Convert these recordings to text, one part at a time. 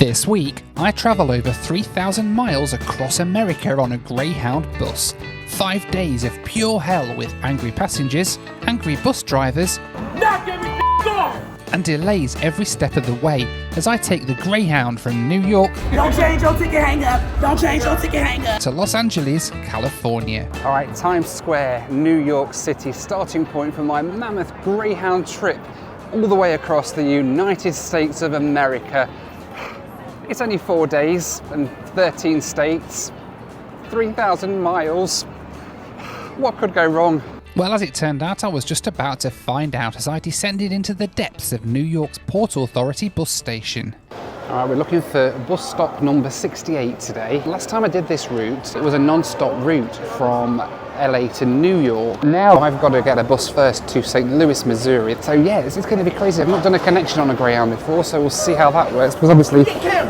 This week, I travel over 3,000 miles across America on a Greyhound bus. 5 days of pure hell with angry passengers, angry bus drivers, knock everything off! and delays every step of the way as I take the Greyhound from New York Don't change your ticket, hang up! Don't change your ticket, hang up! to Los Angeles, California. All right, Times Square, New York City, starting point for my mammoth Greyhound trip all the way across the United States of America. It's only 4 days and 13 states, 3,000 miles. What could go wrong? Well, as it turned out, I was just about to find out as I descended into the depths of New York's Port Authority bus station. All right, we're looking for bus stop number 68 today. Last time I did this route, it was a non-stop route from LA to New York. Now I've got to get a bus first to St. Louis, Missouri. So yeah, it's going to be crazy. I've not done a connection on a Greyhound before, so we'll see how that works. Because obviously,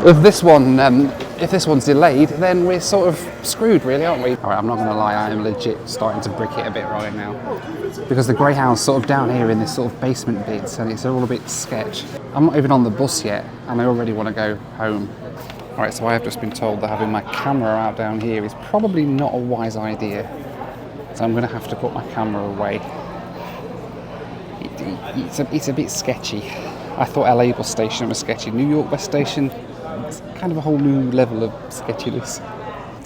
if this one's delayed, then we're sort of screwed, really, aren't we? All right, I'm not going to lie, I am legit starting to brick it a bit right now. Because the Greyhound's sort of down here in this sort of basement bit, and it's all a bit sketch. I'm not even on the bus yet, and I already want to go home. All right, so I have just been told that having my camera out down here is probably not a wise idea. So I'm going to have to put my camera away. It's a bit sketchy. I thought LA bus station was sketchy. New York bus station, it's kind of a whole new level of sketchiness.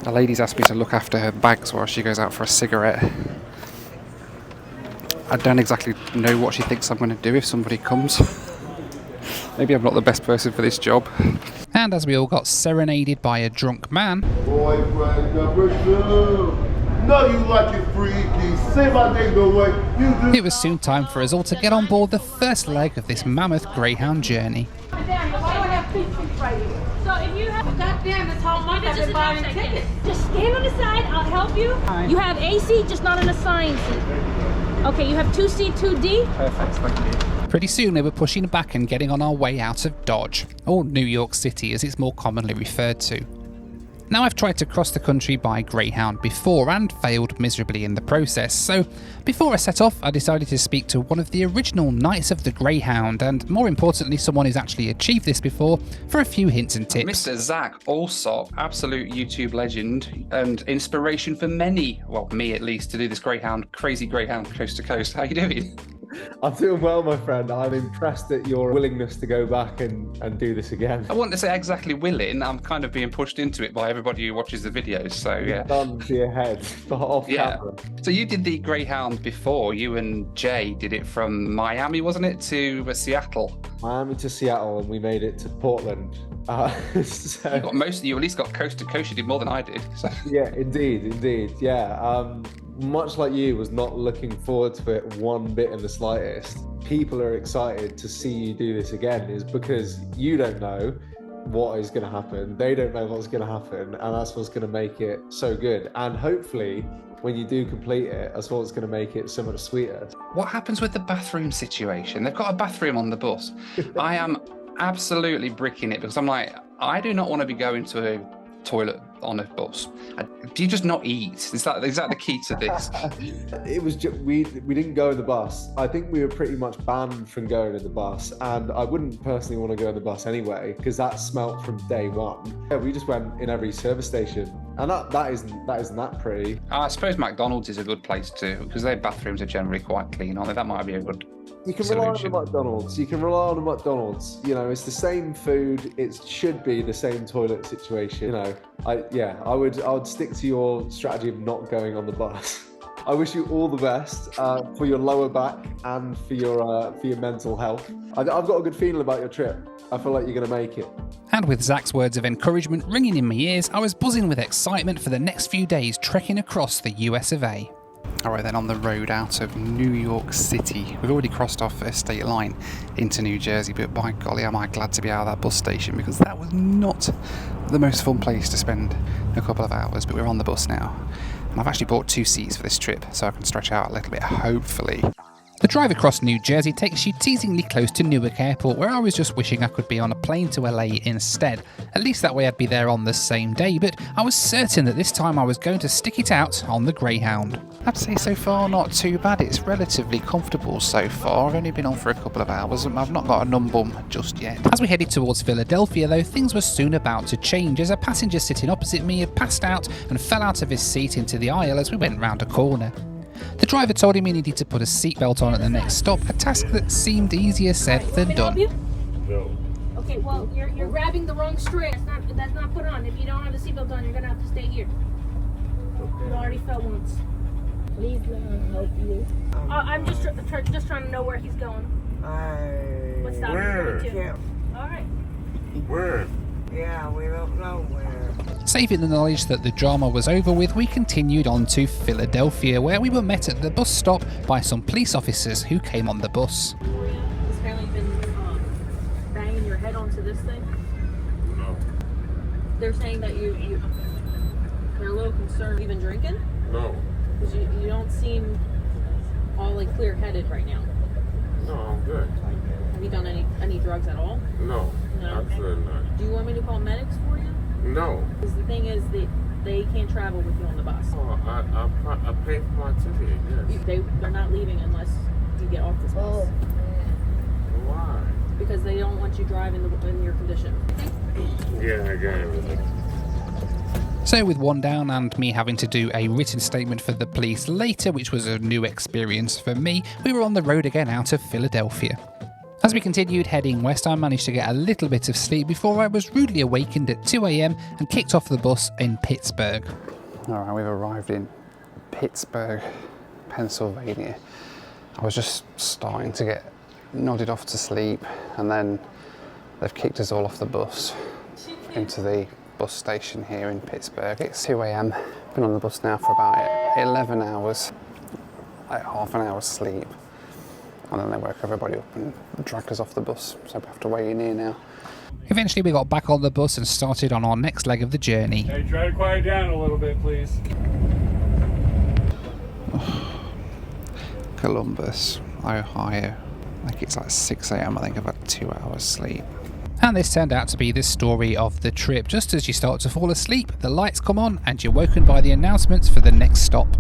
The lady's asked me to look after her bags while she goes out for a cigarette. I don't exactly know what she thinks I'm going to do if somebody comes. Maybe I'm not the best person for this job. And as we all got serenaded by a drunk man, Boyfriend number 2. No, you like it freaky. Say my name the way you do. it was soon time for us all to get on board the first leg of this mammoth Greyhound journey. Why do I have pictures right here? So if you have goddamn this whole month I've been buying tickets. Just stand on the side, I'll help you. You have AC, just not an assigned seat. Okay, you have 2C, 2D. Perfect, thank you. Pretty soon we were pushing back and getting on our way out of Dodge, or New York City as it's more commonly referred to. Now, I've tried to cross the country by Greyhound before and failed miserably in the process, so before I set off I decided to speak to one of the original Knights of the Greyhound, and more importantly someone who's actually achieved this before, for a few hints and tips. Mr. Zach Alsop, absolute YouTube legend and inspiration for many, well, me at least, to do this Greyhound, crazy Greyhound coast to coast. How you doing? I'm doing well, my friend. I'm impressed at your willingness to go back and do this again. I wouldn't say exactly willing, I'm kind of being pushed into it by everybody who watches the videos, so yeah. Done to your head, off camera. So you did the Greyhound before, you and Jay did it from Miami, wasn't it, to Seattle? Miami to Seattle, and we made it to Portland. So, You got you at least got coast to coast, you did more than I did. So. yeah, indeed, yeah. Much like you, was not looking forward to it one bit in the slightest. People are excited to see you do this again is because you don't know what is going to happen. They don't know what's going to happen, and that's what's going to make it so good. And hopefully, when you do complete it, that's what's going to make it so much sweeter. What happens with the bathroom situation? They've got a bathroom on the bus. I am absolutely bricking it because I'm like, I do not want to be going to a toilet on a bus. Do you just not eat? Is that the key to this? It was just, we didn't go in the bus. I think we were pretty much banned from going in the bus, and I wouldn't personally want to go in the bus anyway because that smelt from day one. Yeah, we just went in every service station, and that isn't that pretty. I suppose McDonald's is a good place too because their bathrooms are generally quite clean, aren't they? That might be a good You can rely on the solution. McDonald's. You know, it's the same food. It should be the same toilet situation. You know, I would stick to your strategy of not going on the bus. I wish you all the best for your lower back and for your mental health. I've got a good feeling about your trip. I feel like you're going to make it. And with Zach's words of encouragement ringing in my ears, I was buzzing with excitement for the next few days trekking across the US of A. Alright then, on the road out of New York City. We've already crossed off a state line into New Jersey, but by golly am I glad to be out of that bus station because that was not the most fun place to spend a couple of hours, but we're on the bus now. And I've actually bought 2 seats for this trip so I can stretch out a little bit, hopefully. The drive across New Jersey takes you teasingly close to Newark Airport, where I was just wishing I could be on a plane to LA instead. At least that way I'd be there on the same day, but I was certain that this time I was going to stick it out on the Greyhound. I'd say so far not too bad, it's relatively comfortable so far. I've only been on for a couple of hours and I've not got a numb bum just yet. As we headed towards Philadelphia though, things were soon about to change as a passenger sitting opposite me had passed out and fell out of his seat into the aisle as we went round a corner. The driver told him he needed to put a seatbelt on at the next stop, a task that seemed easier said than done. No. Okay, well, you're grabbing the wrong string. That's not put on. If you don't have the seatbelt on, you're gonna have to stay here. You already fell once. Please let me help you. I'm just trying to know where he's going. What's stopping Where? you going to? All right. Where? Yeah, we don't know where. Saving the knowledge that the drama was over with, we continued on to Philadelphia, where we were met at the bus stop by some police officers who came on the bus. Apparently you've been banging your head onto this thing. No. They're saying that they're a little concerned. You've been drinking? No. Because you don't seem all like clear-headed right now. No, I'm good. Have you done any drugs at all? No. No? Absolutely not. Do you want me to call medics for you? No. Because the thing is that they can't travel with you on the bus. Oh, I paid for my ticket, yes. They're not leaving unless you get off this bus. Why? Because they don't want you driving in your condition. Yeah, I got everything. So with one down and me having to do a written statement for the police later, which was a new experience for me, we were on the road again out of Philadelphia. As we continued heading west, I managed to get a little bit of sleep before I was rudely awakened at 2 AM and kicked off the bus in Pittsburgh. Alright, we've arrived in Pittsburgh, Pennsylvania. I was just starting to get nodded off to sleep, and then they've kicked us all off the bus into the bus station here in Pittsburgh. It's 2 AM. Been on the bus now for about 11 hours, like half an hour's sleep. And then they woke everybody up and dragged us off the bus, so we have to weigh in here now. Eventually we got back on the bus and started on our next leg of the journey. Hey, try to quiet down a little bit, please. Columbus, Ohio. I think it's like 6 AM, I think I've had 2 hours sleep. And this turned out to be the story of the trip. Just as you start to fall asleep, the lights come on and you're woken by the announcements for the next stop.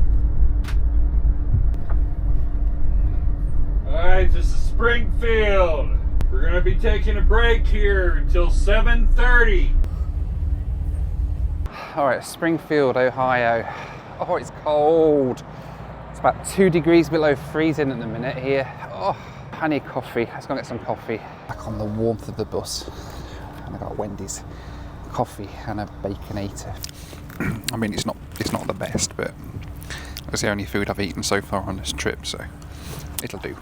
Alright, this is Springfield. We're gonna be taking a break here until 7:30. Alright, Springfield, Ohio. Oh, it's cold. It's about 2 degrees below freezing at the minute here. Oh, I need coffee. Let's go get some coffee. Back on the warmth of the bus. And I got Wendy's coffee and a Baconator. I mean, it's not the best, but it's the only food I've eaten so far on this trip, so it'll do.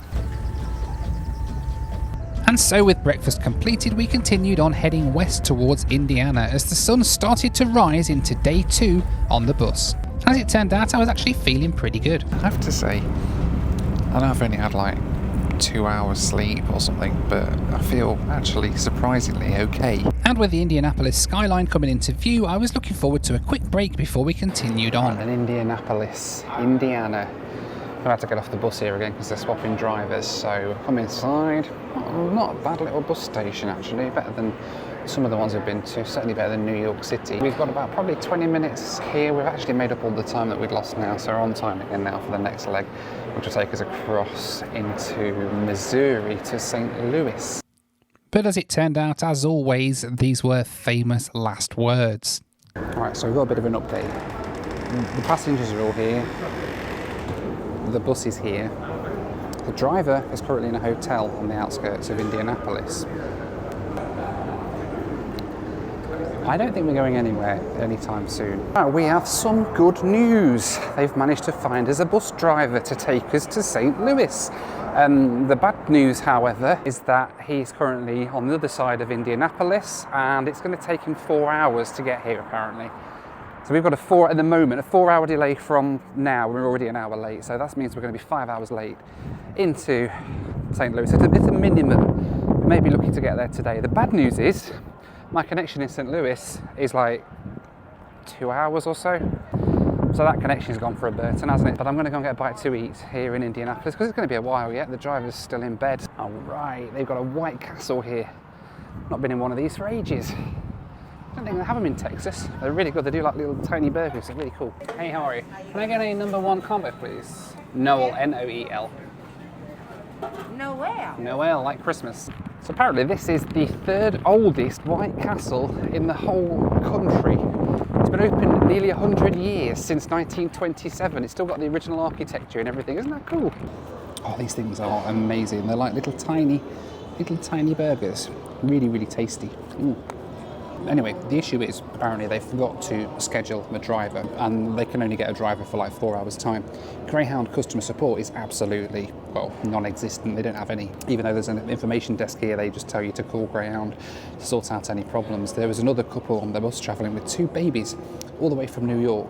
And so with breakfast completed, we continued on heading west towards Indiana as the sun started to rise into day 2 on the bus. As it turned out, I was actually feeling pretty good. I have to say, I know I've only had like 2 hours sleep or something, but I feel actually surprisingly okay. And with the Indianapolis skyline coming into view, I was looking forward to a quick break before we continued on. And Indianapolis, Indiana. I'm about to get off the bus here again because they're swapping drivers, so come inside. Not a bad little bus station actually, better than some of the ones we've been to, certainly better than New York City. We've got about probably 20 minutes here. We've actually made up all the time that we'd lost now, so we're on time again now for the next leg, which will take us across into Missouri to St. Louis. But as it turned out, as always, these were famous last words. Alright, so we've got a bit of an update. The passengers are all here. The bus is here. The driver is currently in a hotel on the outskirts of Indianapolis. I don't think we're going anywhere anytime soon. We have some good news. They've managed to find us a bus driver to take us to St. Louis. The bad news, however, is that he's currently on the other side of Indianapolis and it's going to take him 4 hours to get here apparently. So we've got at the moment, a 4-hour delay from now. We're already an hour late, so that means we're going to be 5 hours late into St. Louis. It's a minimum. We may be looking to get there today. The bad news is my connection in St. Louis is like 2 hours or so. So that connection's gone for a Burton, hasn't it? But I'm going to go and get a bite to eat here in Indianapolis because it's going to be a while yet. The driver's still in bed. All right, they've got a White Castle here. Not been in one of these for ages. I don't think they have them in Texas. They're really good. They do like little tiny burgers. They're really cool. Hey, how are you? Can I get a #1 combo, please? Noel, N-O-E-L. Noel. Noel, like Christmas. So apparently this is the 3rd oldest White Castle in the whole country. It's been open nearly 100 years, since 1927. It's still got the original architecture and everything. Isn't that cool? Oh, these things are amazing. They're like little tiny burgers. Really, really tasty. Ooh. Anyway, the issue is apparently they forgot to schedule a driver and they can only get a driver for like 4 hours time. Greyhound customer support is absolutely, well, non-existent. They don't have any. Even though there's an information desk here, they just tell you to call Greyhound to sort out any problems. There was another couple on the bus travelling with 2 babies all the way from New York,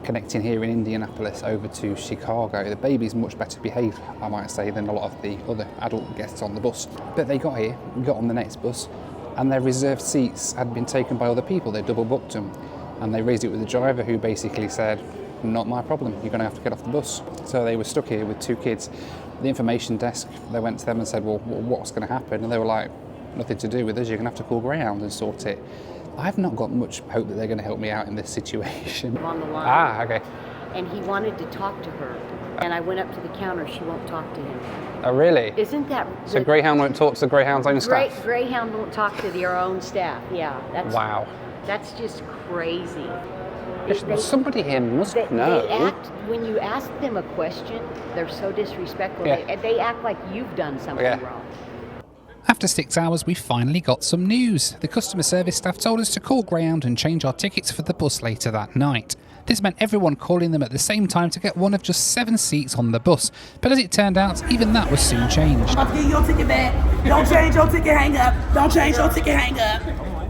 connecting here in Indianapolis over to Chicago. The baby's much better behaved, I might say, than a lot of the other adult guests on the bus. But they got here, got on the next bus, and their reserved seats had been taken by other people. They double booked them, and they raised it with the driver, who basically said, not my problem, you're going to have to get off the bus. So they were stuck here with 2 kids. The information desk, they went to them and said, well, what's going to happen? And they were like, nothing to do with us, you're going to have to call Greyhound and sort it. I've not got much hope that they're going to help me out in this situation. On the line. Ah, okay. And he wanted to talk to her. And I went up to the counter, she won't talk to him. Oh, really? Isn't that... So Greyhound won't talk to the Greyhound's own staff? Greyhound won't talk to their own staff, yeah. Wow. That's just crazy. Somebody here must know. They act, when you ask them a question, they're so disrespectful. Yeah. They act like you've done something wrong. After 6 hours, we finally got some news. The customer service staff told us to call Greyhound and change our tickets for the bus later that night. This meant everyone calling them at the same time to get one of just 7 seats on the bus. But as it turned out, even that was soon changed. I'm getting your ticket back. Don't change your ticket, hang up. Don't change your ticket, hang up.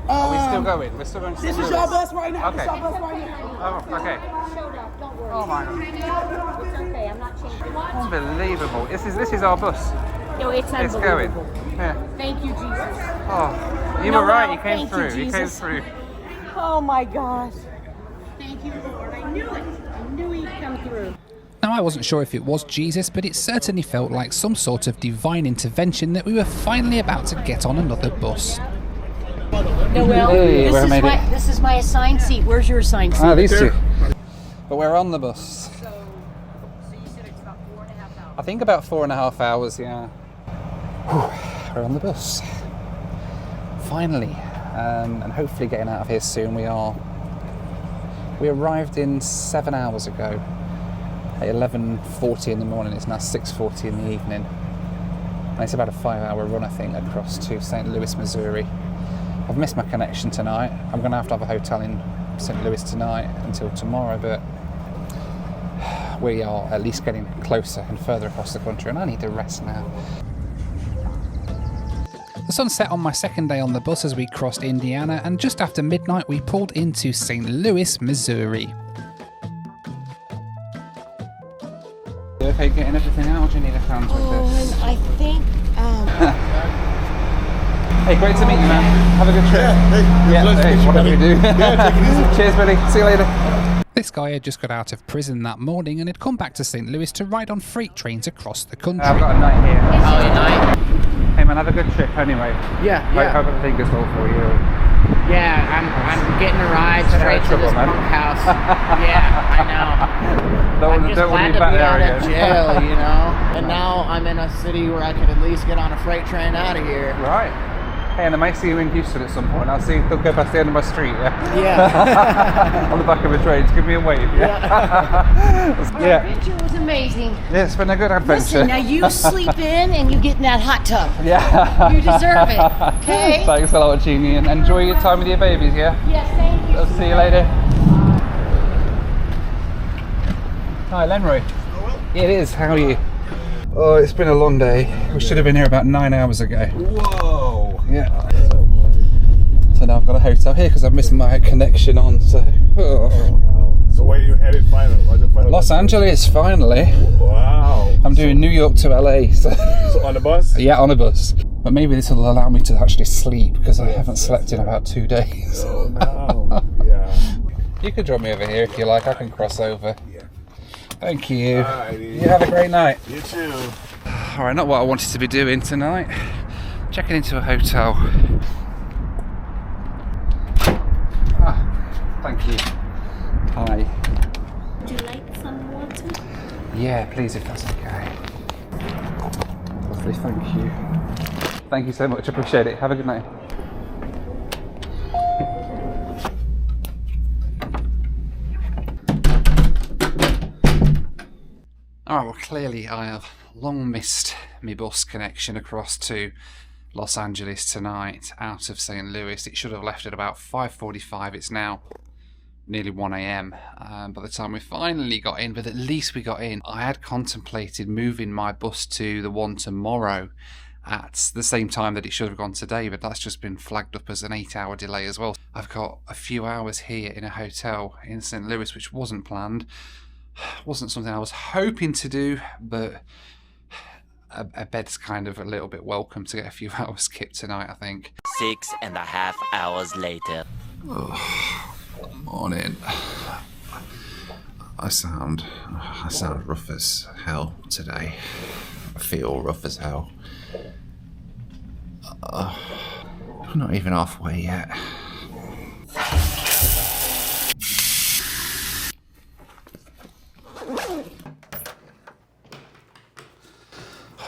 Are we still going? We're still going to This is your bus right now. This is your bus right now. Oh, okay. Showed up, don't worry. Oh my God. It's okay, I'm not changing. Unbelievable. This is our bus. No, it's It's going. unbelievable. Yeah. Thank you, Jesus. Oh, you Noel, were right. You came thank through. you, You came Jesus. through. Oh my gosh. Thank you, Lord. I knew it. I knew he'd come through. Now, I wasn't sure if it was Jesus, but it certainly felt like some sort of divine intervention that we were finally about to get on another bus. Noel, Hey, we made it. this is my assigned seat. Where's your assigned seat? Ah, these 2. But we're on the bus. So you said it's about 4.5 hours. I think about 4.5 hours, yeah. Whew, we're on the bus. Finally. And hopefully getting out of here soon. We arrived in 7 hours ago at 11:40 in the morning. It's now 6:40 in the evening. And it's about a 5-hour run, I think, across to St. Louis, Missouri. I've missed my connection tonight. I'm going to have a hotel in St. Louis tonight until tomorrow, but we are at least getting closer and further across the country, and I need to rest now. The sun set on my second day on the bus as we crossed Indiana, and just after midnight we pulled into St. Louis, Missouri. You okay getting everything out, or do you need a hand with this? And I think... Hey, great to meet you, man. Have a good trip. Hey, Whatever you do. Yeah, take it easy. Cheers, buddy. See you later. This guy had just got out of prison that morning and had come back to St. Louis to ride on freight trains across the country. I've got a night here. Oh, your night? Hey, man, have a good trip anyway. Yeah, Hope everything goes well for you. Yeah, I'm getting a ride straight to trouble, this man. punk house. Yeah, I know. I'm just don't glad want to to be be back out there of again. jail, you know? And now I'm in a city where I can at least get on a freight train out of here. Right. Hey, and I might see you in Houston at some point. I'll see you. They'll go past the end of my street, yeah? Yeah. On the back of a train. Just give me a wave, yeah? Our adventure was amazing. Yeah, it's been a good adventure. Listen, now you sleep in and you get in that hot tub. Yeah. You deserve it, okay? Thanks a lot, Jeannie, and enjoy your time with your babies, yeah? Yes, thank you. I'll see you later. Hi, Lenroy. It is. How are you? Oh, it's been a long day. We should have been here about 9 hours ago. Whoa. Yeah. So now I've got a hotel here because I've missed my connection on. So. So where you headed finally? Los Angeles, finally. Wow. I'm doing New York to LA. So on the bus? Yeah, on a bus. But maybe this will allow me to actually sleep because I haven't slept in about 2 days. Oh, no. Yeah. You can drop me over here if you like. I can cross over. Thank you. You have a great night. You too. All right, not what I wanted to be doing tonight. Checking into a hotel. Thank you. Hi. Would you like some water? Yeah, please, if that's okay. Lovely, thank you. Thank you so much, appreciate it. Have a good night. Alright, well clearly I have long missed my bus connection across to Los Angeles tonight out of St. Louis. It should have left at about 5:45. It's now nearly 1 a.m. By the time we finally got in, but at least we got in. I had contemplated moving my bus to the one tomorrow at the same time that it should have gone today, but that's just been flagged up as an 8-hour delay as well. I've got a few hours here in a hotel in St. Louis, which wasn't planned. Wasn't something I was hoping to do, but a bed's kind of a little bit welcome to get a few hours skipped tonight, I think. 6.5 hours later. Oh, morning. I sound rough as hell today. I feel rough as hell. I'm not even halfway yet.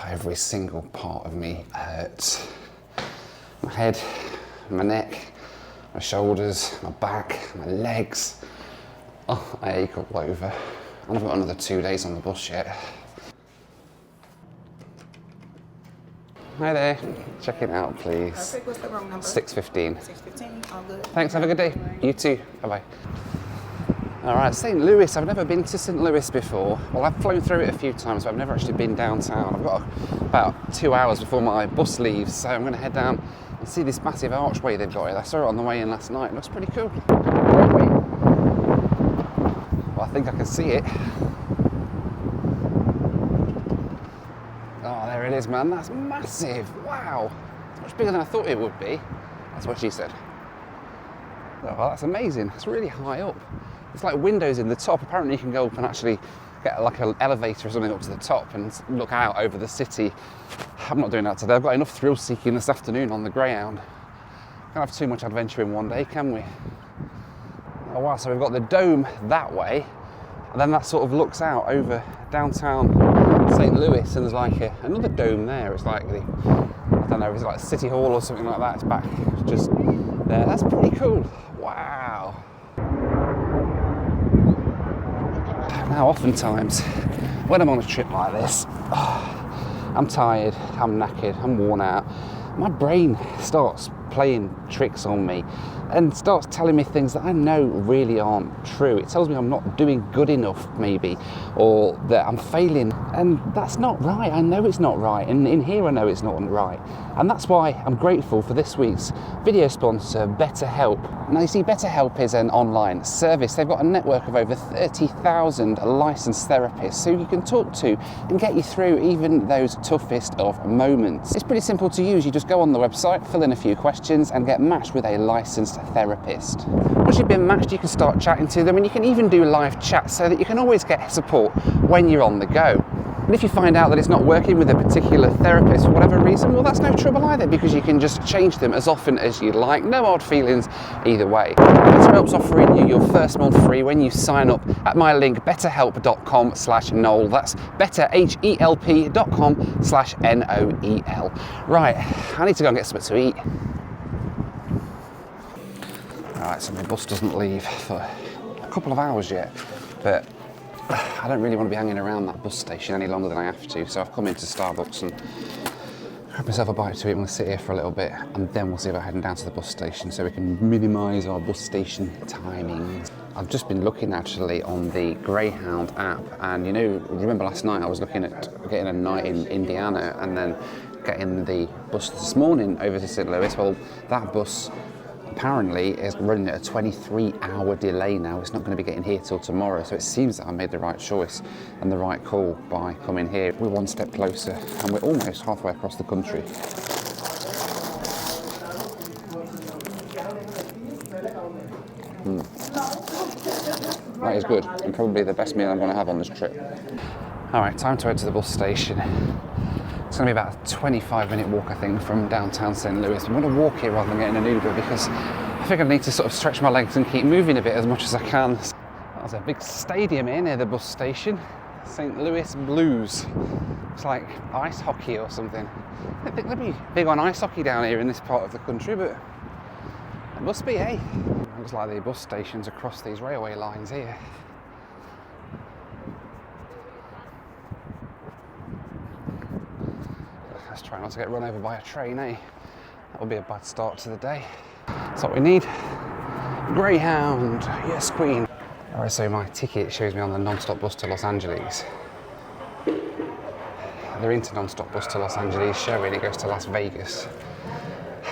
Every single part of me hurts. My head, my neck, my shoulders, my back, my legs. Oh, I ache all over. And I've got another 2 days on the bus yet. Hi there. Check it out, please. Perfect. What's the room number? 615. 615. All good. Thanks, have a good day. You too. Bye-bye. All right, St. Louis. I've never been to St. Louis before. Well, I've flown through it a few times, but I've never actually been downtown. I've got about 2 hours before my bus leaves, so I'm going to head down and see this massive archway they've got here. I saw it on the way in last night. It looks pretty cool. Well, I think I can see it. Oh, there it is, man. That's massive. Wow. It's much bigger than I thought it would be. That's what she said. Oh, that's amazing. It's really high up. It's like windows in the top. Apparently you can go up and actually get like an elevator or something up to the top and look out over the city. I'm not doing that today. I've got enough thrill seeking this afternoon on the Greyhound. Can't have too much adventure in one day, can we? Oh wow, so we've got the dome that way, and then that sort of looks out over downtown St. Louis, and there's like another dome there. It's like the, I don't know, is it like City Hall or something like that? It's back just there. That's pretty cool. Wow. Now, oftentimes, when I'm on a trip like this, I'm tired, I'm knackered, I'm worn out. My brain starts playing tricks on me and starts telling me things that I know really aren't true. It tells me I'm not doing good enough, maybe, or that I'm failing, and that's not right. I know it's not right, and in here I know it's not right. And that's why I'm grateful for this week's video sponsor, BetterHelp. Now you see, BetterHelp is an online service. They've got a network of over 30,000 licensed therapists who you can talk to and get you through even those toughest of moments. It's pretty simple to use. You just go on the website, fill in a few questions, and get matched with a licensed therapist. Once you've been matched, you can start chatting to them, and you can even do live chat so that you can always get support when you're on the go. And if you find out that it's not working with a particular therapist for whatever reason, well, that's no trouble either, because you can just change them as often as you like. No hard feelings either way. BetterHelp's offering you your first month free when you sign up at my link, betterhelp.com/Noel. That's betterhelp.com/Noel. Right, I need to go and get something to eat. Alright, so my bus doesn't leave for a couple of hours yet, but I don't really want to be hanging around that bus station any longer than I have to, so I've come into Starbucks and grab myself a bite to eat. I'm going to sit here for a little bit, and then we'll see about heading down to the bus station so we can minimise our bus station timings. I've just been looking actually on the Greyhound app, and you know, remember last night I was looking at getting a night in Indiana and then getting the bus this morning over to St. Louis. Well, that bus apparently is running at a 23-hour delay now. It's not going to be getting here till tomorrow, so it seems that I made the right choice and the right call by coming here. We're one step closer, and we're almost halfway across the country. That is good, and probably the best meal I'm going to have on this trip. All right, time to head to the bus station. It's going to be about a 25-minute walk, I think, from downtown St. Louis. I'm going to walk here rather than getting an Uber because I think I need to sort of stretch my legs and keep moving a bit as much as I can. There's a big stadium here near the bus station, St. Louis Blues. It's like ice hockey or something. I don't think they'd be big on ice hockey down here in this part of the country, but it must be, eh? Looks like the bus stations across these railway lines here. Let's try not to get run over by a train, eh? That would be a bad start to the day. That's what we need. Greyhound, yes queen. Alright, so my ticket shows me on the non-stop bus to Los Angeles. The inter-non-stop bus to Los Angeles showing it goes to Las Vegas.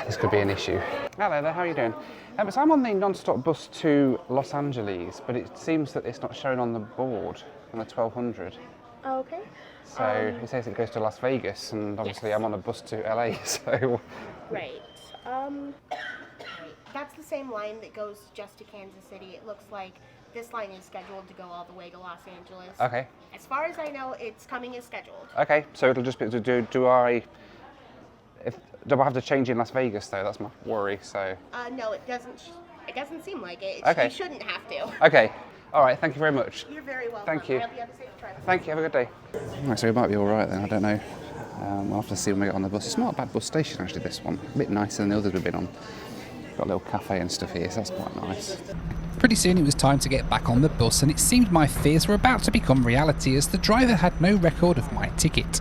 This could be an issue. Hello there, how are you doing? So I'm on the non-stop bus to Los Angeles, but it seems that it's not shown on the board, on the 1200. Okay. So it says it goes to Las Vegas, and obviously I'm on a bus to LA, so... Right. That's the same line that goes just to Kansas City. It looks like this line is scheduled to go all the way to Los Angeles. Okay. As far as I know, it's coming as scheduled. Okay, so it'll just be, do I have to change in Las Vegas though? That's my worry, so... No, it doesn't seem like it. Okay. You shouldn't have to. Okay. All right, thank you very much. You're very welcome. Thank you. I hope you have a safe trip. Thank you, have a good day. Right, so it might be all right then, I don't know. We'll have to see when we get on the bus. It's not a bad bus station actually, this one. A bit nicer than the others we've been on. Got a little cafe and stuff here, so that's quite nice. Pretty soon it was time to get back on the bus, and it seemed my fears were about to become reality as the driver had no record of my ticket.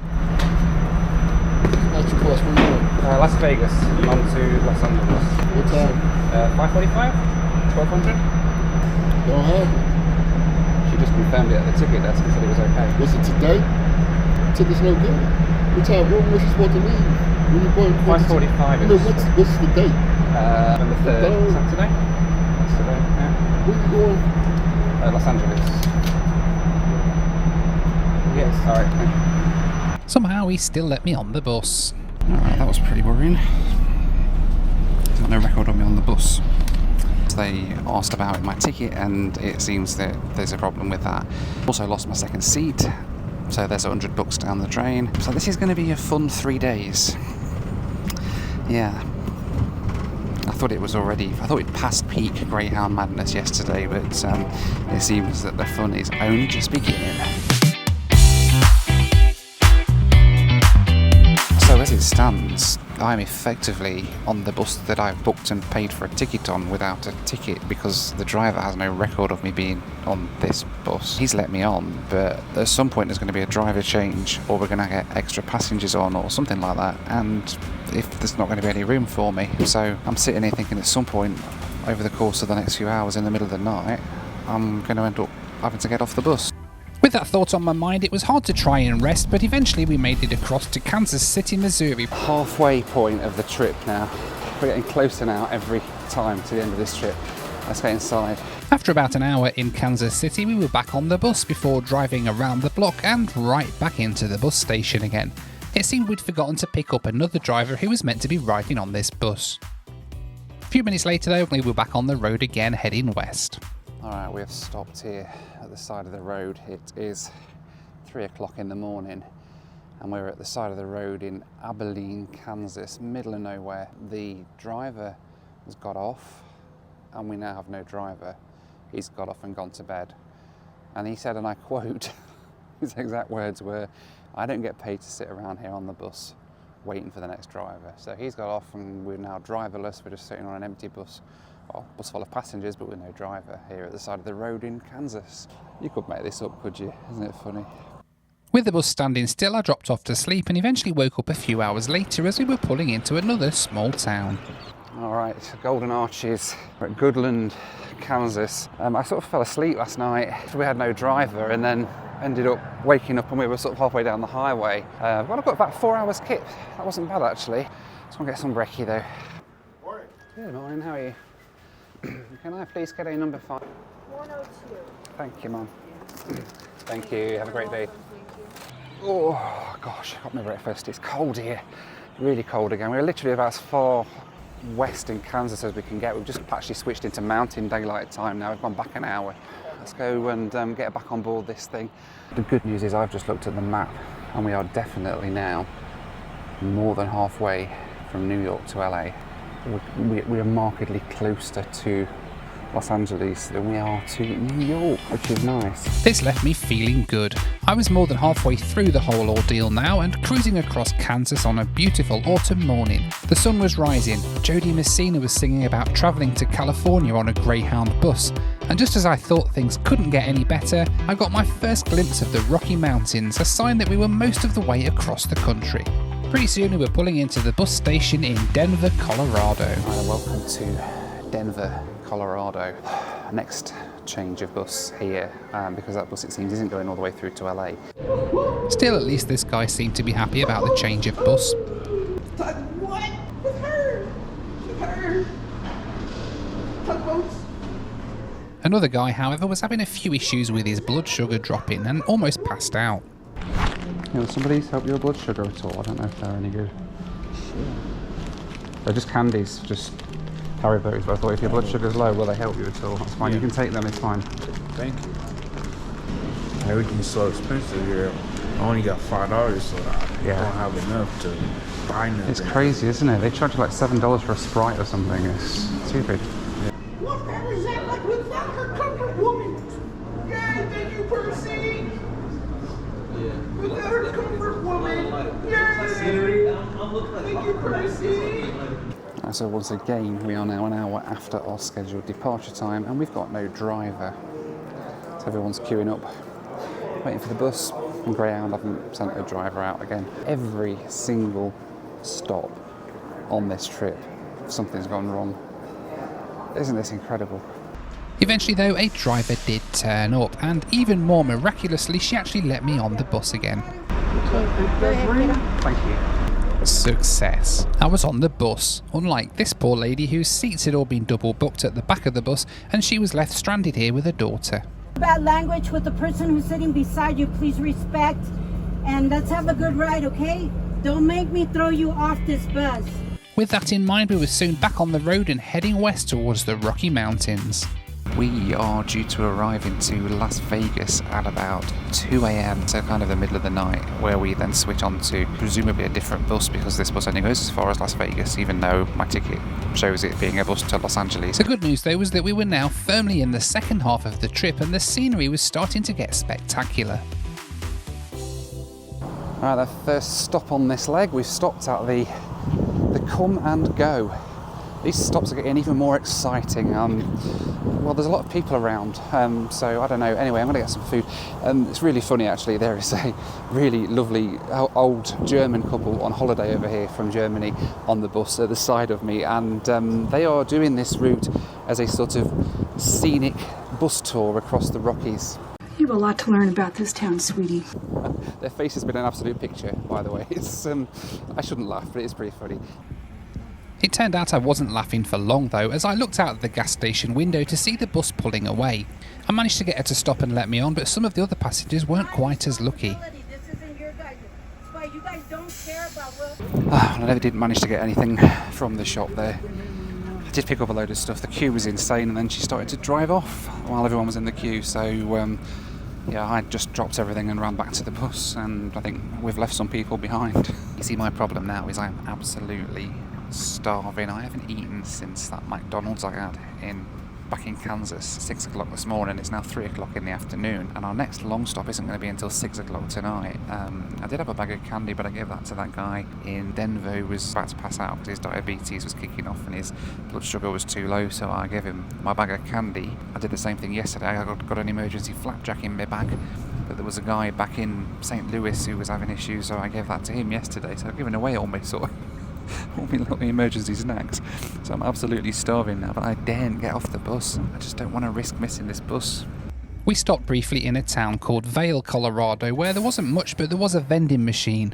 What's your course from here? Las Vegas, on to Los Angeles. What time? 5:45? 1200? Don't have it. She just confirmed it at the ticket desk and said it was okay. Was it today? Ticket's no good. What time? When was you supposed to leave? When you going? 5:45. No, what's the date? On the 3rd. Saturday? Saturday, yeah. Where you going? Los Angeles. Yes, alright, thank you. Somehow he still let me on the bus. Alright, that was pretty worrying. Got no record of me on the bus. They asked about my ticket and it seems that there's a problem with that. Also lost my second seat, so there's $100 down the drain. So this is going to be a fun 3 days. Yeah. I thought we'd passed peak Greyhound madness yesterday, but it seems that the fun is only just beginning. So as it stands, I'm effectively on the bus that I've booked and paid for a ticket on without a ticket because the driver has no record of me being on this bus. He's let me on, but at some point there's going to be a driver change or we're going to get extra passengers on or something like that, and if there's not going to be any room for me. So I'm sitting here thinking at some point over the course of the next few hours in the middle of the night, I'm going to end up having to get off the bus. With that thought on my mind, it was hard to try and rest, but eventually we made it across to Kansas City, Missouri. Halfway point of the trip now. We're getting closer now every time to the end of this trip. Let's get inside. After about an hour in Kansas City, we were back on the bus before driving around the block and right back into the bus station again. It seemed we'd forgotten to pick up another driver who was meant to be riding on this bus. A few minutes later though, we were back on the road again, heading west. Alright, we have stopped here at the side of the road. It is 3 o'clock in the morning and we're at the side of the road in Abilene, Kansas, middle of nowhere. The driver has got off and we now have no driver. He's got off and gone to bed. And he said, and I quote, his exact words were, "I don't get paid to sit around here on the bus waiting for the next driver." So he's got off and we're now driverless. We're just sitting on an empty bus. Well, bus full of passengers, but with no driver here at the side of the road in Kansas. You could make this up, could you? Isn't it funny? With the bus standing still, I dropped off to sleep and eventually woke up a few hours later as we were pulling into another small town. All right, Golden Arches. We're at Goodland, Kansas. I sort of fell asleep last night. We had no driver and then ended up waking up and we were sort of halfway down the highway. I've got about 4 hours kip. That wasn't bad actually. Just want to get some brekkie though. Morning. Good morning, how are you? Can I please get a number 5? 102. Thank you, Mum. Thank you, have a great day. Oh gosh, I got my breakfast. It's cold here, really cold again. We're literally about as far west in Kansas as we can get. We've just actually switched into mountain daylight time now. We've gone back an hour. Let's go and get back on board this thing. The good news is I've just looked at the map and we are definitely now more than halfway from New York to LA. We are markedly closer to Los Angeles than we are to New York, which is nice. This left me feeling good. I was more than halfway through the whole ordeal now and cruising across Kansas on a beautiful autumn morning. The sun was rising. Jody Messina was singing about travelling to California on a Greyhound bus. And just as I thought things couldn't get any better, I got my first glimpse of the Rocky Mountains, a sign that we were most of the way across the country. Pretty soon we were pulling into the bus station in Denver, Colorado. Right, welcome to Denver, Colorado. Next change of bus here, because that bus, it seems, isn't going all the way through to LA. Still, at least this guy seemed to be happy about the change of bus. What? With her? With her? Tugboats? Another guy, however, was having a few issues with his blood sugar dropping and almost passed out. Will somebody help your blood sugar at all? I don't know if they're any good. They're just candies, just Haribo's, but I thought if your blood sugar's low, will they help you at all? That's fine, you can take them, it's fine. Thank you. Everything's so expensive here. I only got $5, so I don't have enough to buy nothing. It's crazy, isn't it? They charge you like $7 for a Sprite or something. It's stupid. What the hell is that? Like without her comfort woman? Yay, thank you, Percy! Without her comfort woman! Yay! Thank you, Percy! So once again, we are now an hour after our scheduled departure time and we've got no driver. So everyone's queuing up, waiting for the bus, and Greyhound haven't sent a driver out again. Every single stop on this trip, something's gone wrong. Isn't this incredible? Eventually though, a driver did turn up, and even more miraculously, she actually let me on the bus again. Thank you. Success. I was on the bus, unlike this poor lady whose seats had all been double booked at the back of the bus, and she was left stranded here with her daughter. Bad language with the person who's sitting beside you, please respect, and let's have a good ride, okay? Don't make me throw you off this bus. With that in mind, we were soon back on the road and heading west towards the Rocky Mountains. We are due to arrive into Las Vegas at about 2 a.m, so kind of the middle of the night, where we then switch on to presumably a different bus because this bus only goes as far as Las Vegas, even though my ticket shows it being a bus to Los Angeles. The good news though was that we were now firmly in the second half of the trip and the scenery was starting to get spectacular. Alright, the first stop on this leg, we've stopped at the Come and Go. These stops are getting even more exciting. Well, there's a lot of people around, so I don't know. Anyway, I'm going to get some food. It's really funny, actually. There is a really lovely old German couple on holiday over here from Germany on the bus at the side of me, and they are doing this route as a sort of scenic bus tour across the Rockies. You have a lot to learn about this town, sweetie. Their face has been an absolute picture, by the way. It's I shouldn't laugh, but it's pretty funny. It turned out I wasn't laughing for long though, as I looked out the gas station window to see the bus pulling away. I managed to get her to stop and let me on, but some of the other passengers weren't quite as lucky. I never did manage to get anything from the shop there. I did pick up a load of stuff. The queue was insane, and then she started to drive off while everyone was in the queue, so yeah, I just dropped everything and ran back to the bus, and I think we've left some people behind. You see, my problem now is I'm absolutely starving. I haven't eaten since that McDonald's I had back in Kansas, 6 o'clock this morning. It's now 3 o'clock in the afternoon, and our next long stop isn't going to be until 6 o'clock tonight. I did have a bag of candy, but I gave that to that guy in Denver who was about to pass out because his diabetes was kicking off and his blood sugar was too low, so I gave him my bag of candy. I did the same thing yesterday. I got an emergency flapjack in my bag, but there was a guy back in St. Louis who was having issues, so I gave that to him yesterday. So I've given away all my sort of all my little emergency snacks, so I'm absolutely starving now, but I daren't get off the bus. I just don't want to risk missing this bus. We stopped briefly in a town called Vail, Colorado, where there wasn't much, but there was a vending machine.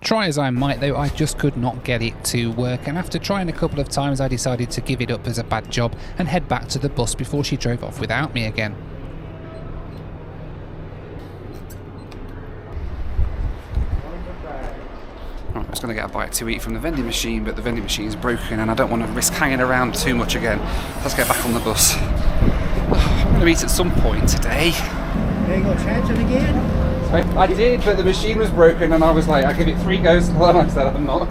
Try as I might though, I just could not get it to work, and after trying a couple of times I decided to give it up as a bad job and head back to the bus before she drove off without me again. I was going to get a bite to eat from the vending machine, but the vending machine is broken and I don't want to risk hanging around too much again. Let's get back on the bus. to eat at some point today. You ain't gonna chance it again? I did, but the machine was broken and I was like, I give it 3 goes and I said I'm not.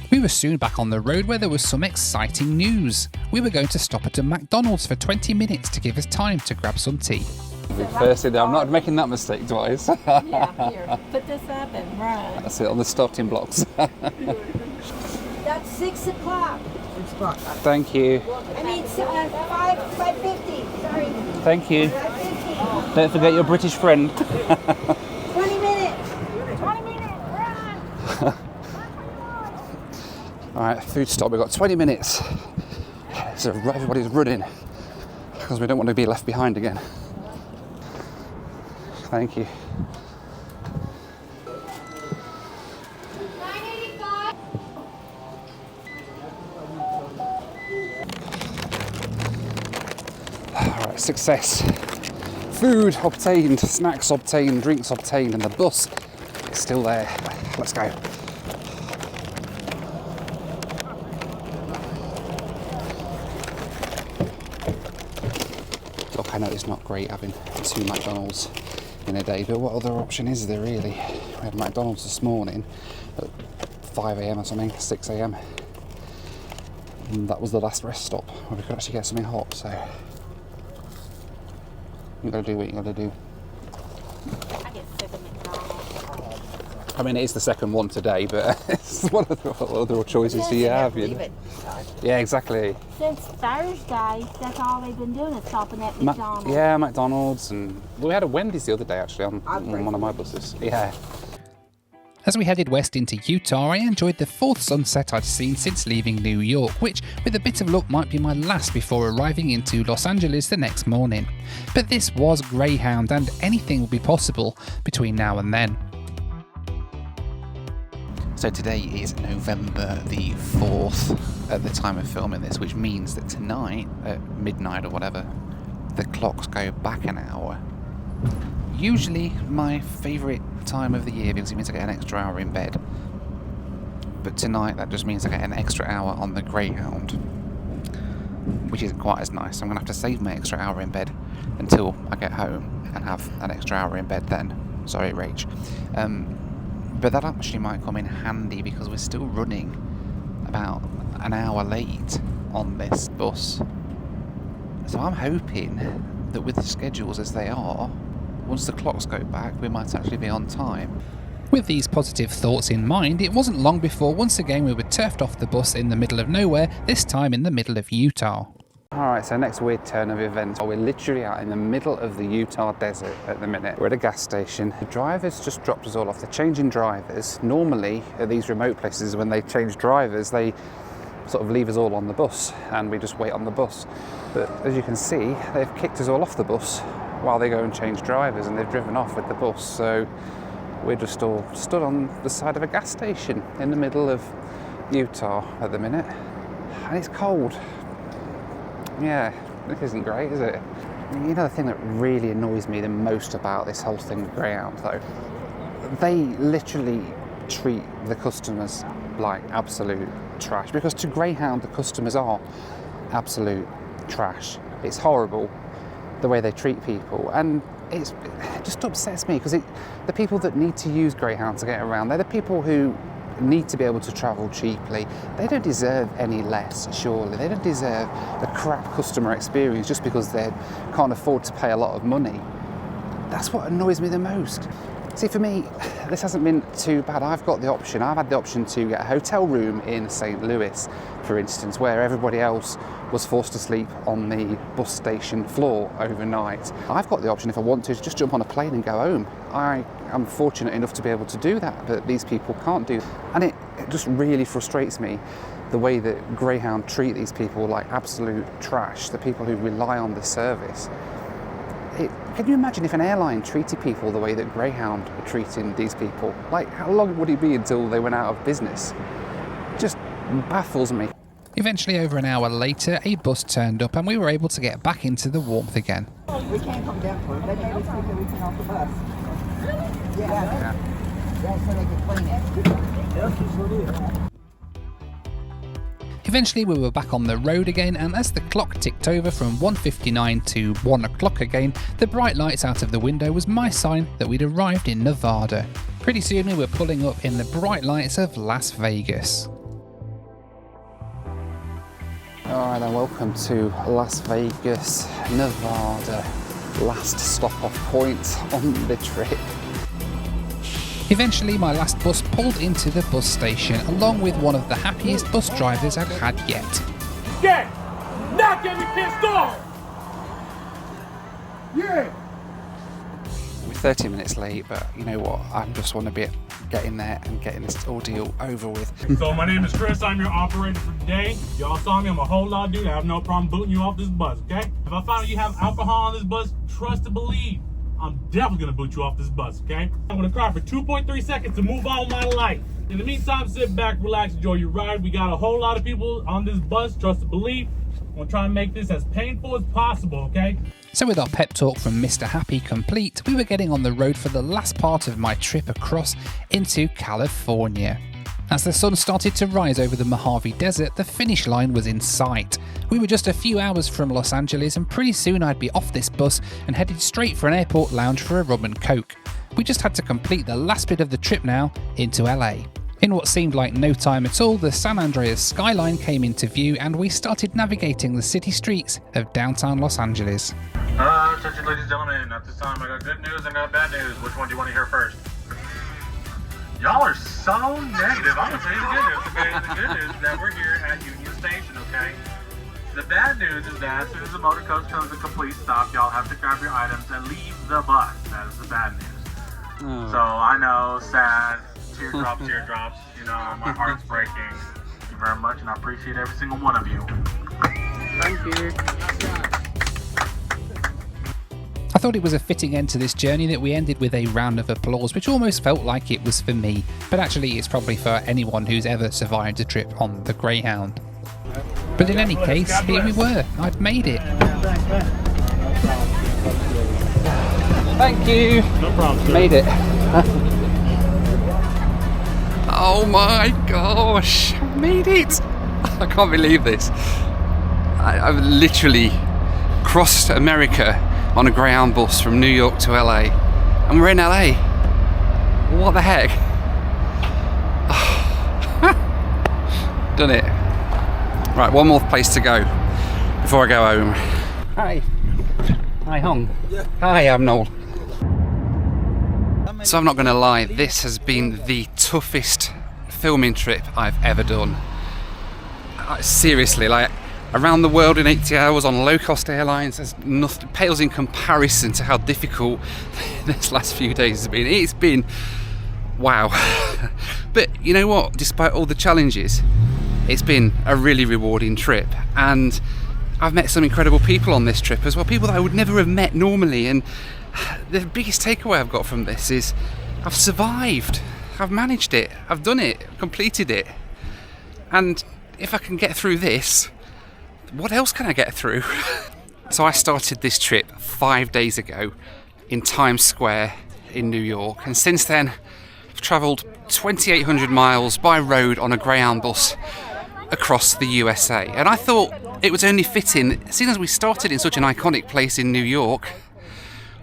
We were soon back on the road where there was some exciting news. We were going to stop at a McDonald's for 20 minutes to give us time to grab some tea. Firstly, I'm not making that mistake twice. Yeah, here. Put this up and run. That's it, on the starting blocks. That's 6 o'clock. Thank you. I mean, 5:50. Sorry. Thank you. 5:50. Don't forget your British friend. 20 minutes. 20 minutes. Run. Alright, food stop. We've got 20 minutes. So everybody's running because we don't want to be left behind again. Thank you. Alright, success. Food obtained, snacks obtained, drinks obtained, and the bus is still there. Let's go. Look, I know it's not great having 2 McDonald's in a day, but what other option is there really? We had McDonald's this morning at 5 AM or something, 6 AM. And that was the last rest stop where we could actually get something hot, so you gotta do what you gotta do. I get sick of McDonald's. I mean, it is the second one today, but it's one of the other choices do you have, you know? Yeah, exactly. Since Thursday, that's all they've been doing is stopping at McDonald's. Yeah, McDonald's, and we had a Wendy's the other day actually on one of my buses. Yeah. As we headed west into Utah, I enjoyed the 4th sunset I'd seen since leaving New York, which, with a bit of luck, might be my last before arriving into Los Angeles the next morning. But this was Greyhound, and anything will be possible between now and then. So today is November the 4th at the time of filming this, which means that tonight at midnight or whatever, the clocks go back an hour. Usually my favourite time of the year because it means I get an extra hour in bed. But tonight that just means I get an extra hour on the Greyhound, which isn't quite as nice. I'm going to have to save my extra hour in bed until I get home and have an extra hour in bed then. Sorry, Rach. But that actually might come in handy because we're still running about an hour late on this bus. So I'm hoping that with the schedules as they are, once the clocks go back, we might actually be on time. With these positive thoughts in mind, it wasn't long before once again we were turfed off the bus in the middle of nowhere, this time in the middle of Utah. Alright, so next weird turn of events. We're literally out in the middle of the Utah desert at the minute. We're at a gas station. The drivers just dropped us all off. They're changing drivers. Normally at these remote places when they change drivers, they sort of leave us all on the bus and we just wait on the bus. But as you can see, they've kicked us all off the bus while they go and change drivers, and they've driven off with the bus. So we're just all stood on the side of a gas station in the middle of Utah at the minute. And it's cold. Yeah, this isn't great, is it? You know, the thing that really annoys me the most about this whole thing with Greyhound, though, they literally treat the customers like absolute trash. Because to Greyhound, the customers are absolute trash. It's horrible the way they treat people, and it just upsets me because the people that need to use Greyhound to get around, they're the people who need to be able to travel cheaply. They don't deserve any less, surely. They don't deserve a crap customer experience just because they can't afford to pay a lot of money. That's what annoys me the most. See, for me, this hasn't been too bad. I've had the option to get a hotel room in St. Louis, for instance, where everybody else was forced to sleep on the bus station floor overnight. I've got the option, if I want to just jump on a plane and go home. I am fortunate enough to be able to do that, but these people can't do. And it just really frustrates me the way that Greyhound treat these people like absolute trash, the people who rely on the service. Can you imagine if an airline treated people the way that Greyhound are treating these people? Like, how long would it be until they went out of business? It just baffles me. Eventually, over an hour later, a bus turned up and we were able to get back into the warmth again. We can't come down for it. They made us think that we can off the bus. Yeah. Yeah, so they can clean it. Eventually we were back on the road again, and as the clock ticked over from 1:59 to 1 o'clock again, the bright lights out of the window was my sign that we'd arrived in Nevada. Pretty soon we were pulling up in the bright lights of Las Vegas. Alright then, welcome to Las Vegas, Nevada. Last stop off point on the trip. Eventually my last bus pulled into the bus station along with one of the happiest bus drivers I'd had yet. Get! Not get me pissed off! Yeah! We're 30 minutes late, but you know what? I just want to be getting there and getting this ordeal over with. So my name is Chris, I'm your operator for today. Y'all saw me, I'm a whole lot of dude. I have no problem booting you off this bus, okay? If I find out you have alcohol on this bus, trust and believe, I'm definitely gonna boot you off this bus, okay? I'm gonna cry for 2.3 seconds to move on with my life. In the meantime, sit back, relax, enjoy your ride. We got a whole lot of people on this bus, trust and believe. I'm gonna try and make this as painful as possible, okay? So with our pep talk from Mr. Happy complete, we were getting on the road for the last part of my trip across into California. As the sun started to rise over the Mojave Desert, the finish line was in sight. We were just a few hours from Los Angeles, and pretty soon I'd be off this bus and headed straight for an airport lounge for a rum and coke. We just had to complete the last bit of the trip now into LA. In what seemed like no time at all, the San Andreas skyline came into view and we started navigating the city streets of downtown Los Angeles. Attention ladies and gentlemen, at this time I got good news and I got bad news. Which one do you want to hear first? Y'all are so negative. I'm gonna tell you the good news, okay? The good news is that we're here at Union Station, okay? The bad news is that as soon as the motor coach comes to complete stop, y'all have to grab your items and leave the bus. That is the bad news. So I know, sad, teardrops, you know, my heart's breaking. Thank you very much, and I appreciate every single one of you. Thank you. I thought it was a fitting end to this journey that we ended with a round of applause, which almost felt like it was for me, but actually it's probably for anyone who's ever survived a trip on the Greyhound. But in any case, here we were. I'd made it. Thank you. No problem, sir. Made it. Oh my gosh, I made it. I can't believe this. I've literally crossed America on a Greyhound bus from New York to LA, and we're in LA. What the heck? Done it. Right, one more place to go before I go home. Hi. Hi, Hong. Yeah. Hi, I'm Noel. So I'm not going to lie, this has been the toughest filming trip I've ever done. Seriously, like, around the world in 80 hours on low-cost airlines, there's nothing, pales in comparison to how difficult this last few days has been. It's been, wow. But you know what, despite all the challenges, it's been a really rewarding trip, and I've met some incredible people on this trip as well, people that I would never have met normally, and the biggest takeaway I've got from this is I've survived, I've managed it, I've done it, completed it, and if I can get through this, what else can I get through? So I started this trip 5 days ago in Times Square in New York, and since then I've travelled 2,800 miles by road on a Greyhound bus across the USA, and I thought it was only fitting, seeing as we started in such an iconic place in New York,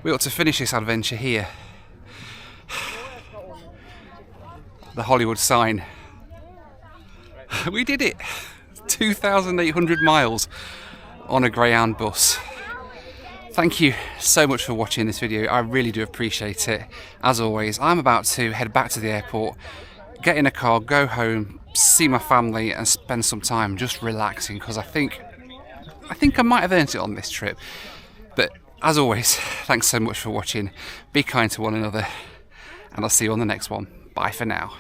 we ought to finish this adventure here. The Hollywood sign. We did it! 2,800 miles on a Greyhound bus. Thank you so much for watching this video, I really do appreciate it. As always, I'm about to head back to the airport, get in a car, go home, see my family and spend some time just relaxing, because I think I might have earned it on this trip. But as always, thanks so much for watching, be kind to one another, and I'll see you on the next one. Bye for now.